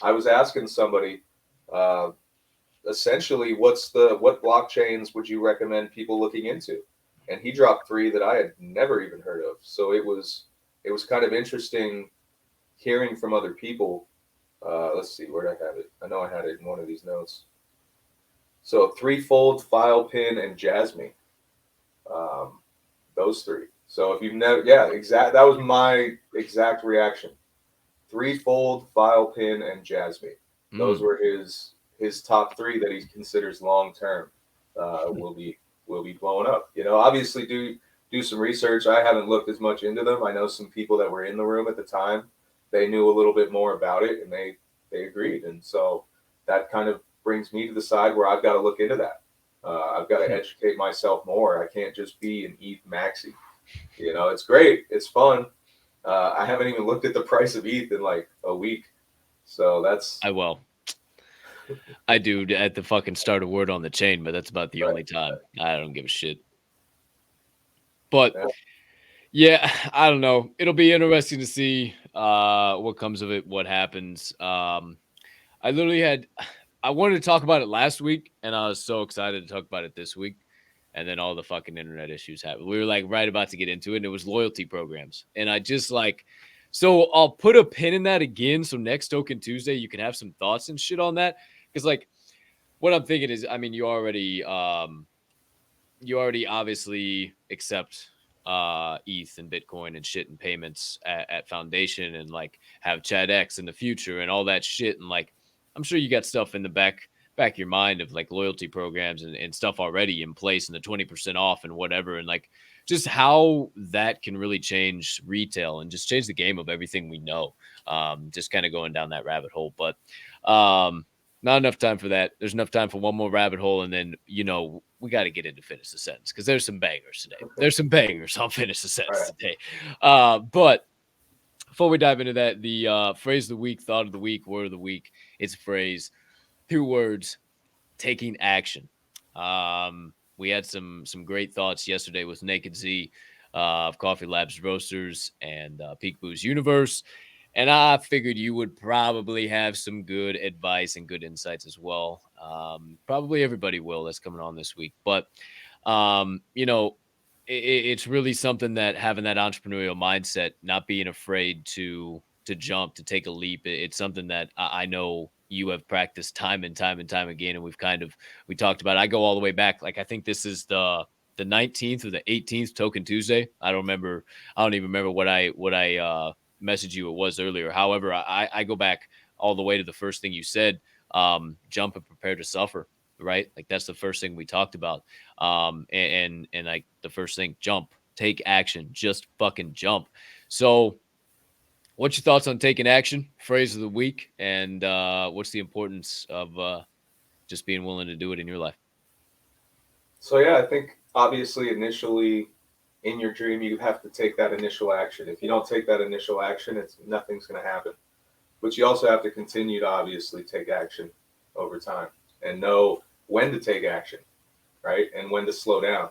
I was asking somebody, uh, essentially, what blockchains would you recommend people looking into? And he dropped three that I had never even heard of. So it was kind of interesting hearing from other people. Let's see, where did I have it? I know I had it in one of these notes. So threefold, file pin, and Jasmine. Um, those three. So if you've never, yeah, exact. That was my exact reaction. Threefold, file pin, and Jasmine. Those Mm. were his top three that he considers long term. Will be blowing up. Obviously do some research. I haven't looked as much into them. I know some people that were in the room at the time. They knew a little bit more about it, and they agreed. And so that kind of brings me to the side where I've got to look into that. I've got to educate myself more. I can't just be an ETH maxi. It's great. It's fun. I haven't even looked at the price of ETH in like a week. So that's I will. I do at the fucking start of word on the chain, but that's about the right. only time. I don't give a shit. But Yeah. yeah, I don't know. It'll be interesting to see what comes of it, what happens. I literally had I wanted to talk about it last week, and I was so excited to talk about it this week. And then all the fucking internet issues happened. We were like right about to get into it, and it was loyalty programs. And I just like, so I'll put a pin in that again. So next Token Tuesday, you can have some thoughts and shit on that. Because like what I'm thinking is, I mean, you already obviously accept ETH and Bitcoin and shit and payments at Foundation and like have Chad X in the future and all that shit. And like, I'm sure you got stuff in the back of your mind of like loyalty programs and stuff already in place and the 20% off and whatever. And like just how that can really change retail and just change the game of everything we know. Just kind of going down that rabbit hole. But not enough time for that. There's enough time for one more rabbit hole, and then we got to get into finish the sentence because there's some bangers today. There's some bangers on finish the All sentence right. today. But before we dive into that, the phrase of the week, thought of the week, word of the week. It's a phrase, two words: taking action. We had some great thoughts yesterday with Naked Z of Coffee Labs Roasters and Peak Boo's Universe. And I figured you would probably have some good advice and good insights as well. Probably everybody will that's coming on this week. But, it's really something that having that entrepreneurial mindset, not being afraid to jump, to take a leap. It's something that I know you have practiced time and time and time again. And we talked about, I go all the way back. Like, I think this is the 19th or the 18th Token Tuesday. I don't remember. I don't even remember what I messaged you it was earlier. However, I go back all the way to the first thing you said, jump and prepare to suffer, right? Like that's the first thing we talked about. And like the first thing, jump, take action, just fucking jump. So what's your thoughts on taking action? Phrase of the week, and what's the importance of just being willing to do it in your life? So yeah, I think obviously initially in your dream you have to take that initial action. If you don't take that initial action, it's nothing's going to happen. But you also have to continue to obviously take action over time and know when to take action, right? And when to slow down.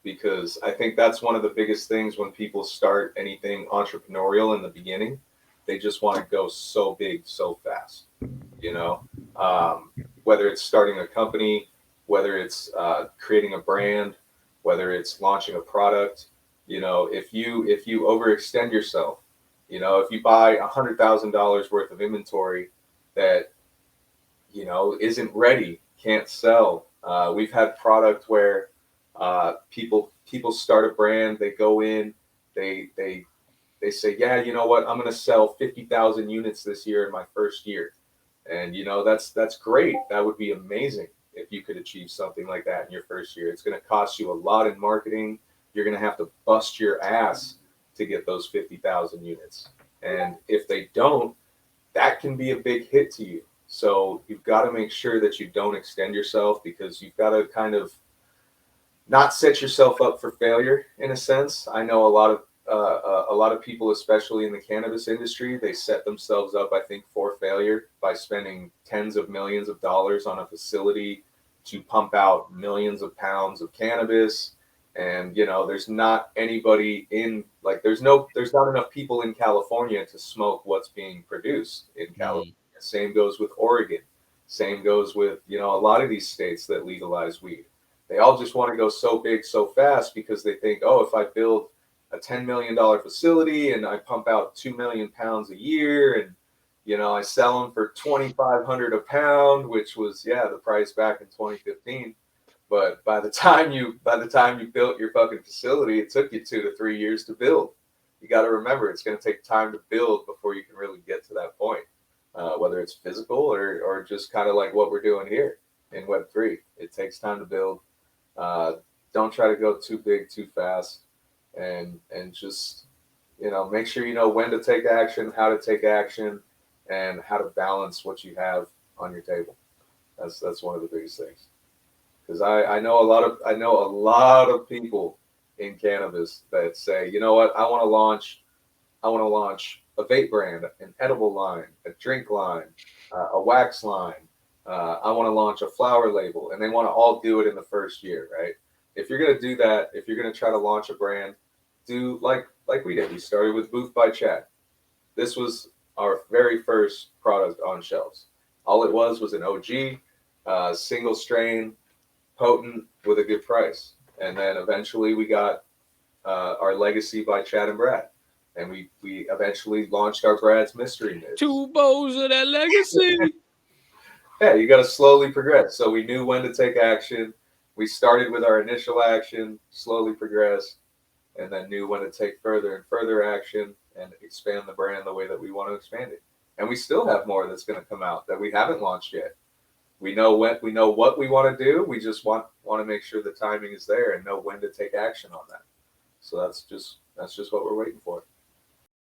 Because I think that's one of the biggest things when people start anything entrepreneurial in the beginning. They just want to go so big so fast, you know, um, whether it's starting a company, whether it's creating a brand, whether it's launching a product. If you overextend yourself, if you buy $100,000 worth of inventory that isn't ready, can't sell. We've had product where people start a brand, they go in, they say, yeah, you know what, I'm going to sell 50,000 units this year in my first year, and that's great. That would be amazing if you could achieve something like that in your first year. It's going to cost you a lot in marketing. You're going to have to bust your ass to get those 50,000 units, and if they don't, that can be a big hit to you. So you've got to make sure that you don't extend yourself, because you've got to kind of not set yourself up for failure in a sense. I know a lot of people, especially in the cannabis industry, they set themselves up, I think, for failure by spending tens of millions of dollars on a facility to pump out millions of pounds of cannabis. And there's not anybody in, like, there's not enough people in California to smoke what's being produced in California. Mm, Same goes with Oregon. Same goes with, you know, a lot of these states that legalize weed. They all just want to go so big so fast because they think, oh, if I build a $10 million facility and I pump out 2 million pounds a year and, you know, I sell them for 2,500 a pound, which was, yeah, the price back in 2015. But by the time you built your fucking facility, it took you 2 to 3 years to build. You got to remember, it's going to take time to build before you can really get to that point. Whether it's physical or just kind of like what we're doing here in Web3, it takes time to build. Don't try to go too big too fast, and just, you know, make sure you know when to take action, how to take action, and how to balance what you have on your table. That's one of the biggest things. Because I know a lot of people in cannabis that say, you know what, I want to launch a vape brand, an edible line, a drink line, a wax line. I want to launch a flower label, and they want to all do it in the first year, right? If you're gonna do that, if you're gonna try to launch a brand, do like we did. We started with Booth by Chad. This was our very first product on shelves. All it was an OG, single strain, potent with a good price. And then eventually we got our legacy by Chad and Brad. And we eventually launched our Brad's Mystery Mids. 2 bows of that legacy. Yeah, you got to slowly progress. So we knew when to take action. We started with our initial action, slowly progressed, and then knew when to take further and further action and expand the brand the way that we want to expand it. And we still have more that's going to come out that we haven't launched yet. We know what we want to do. We just want to make sure the timing is there and know when to take action on that. So that's just what we're waiting for.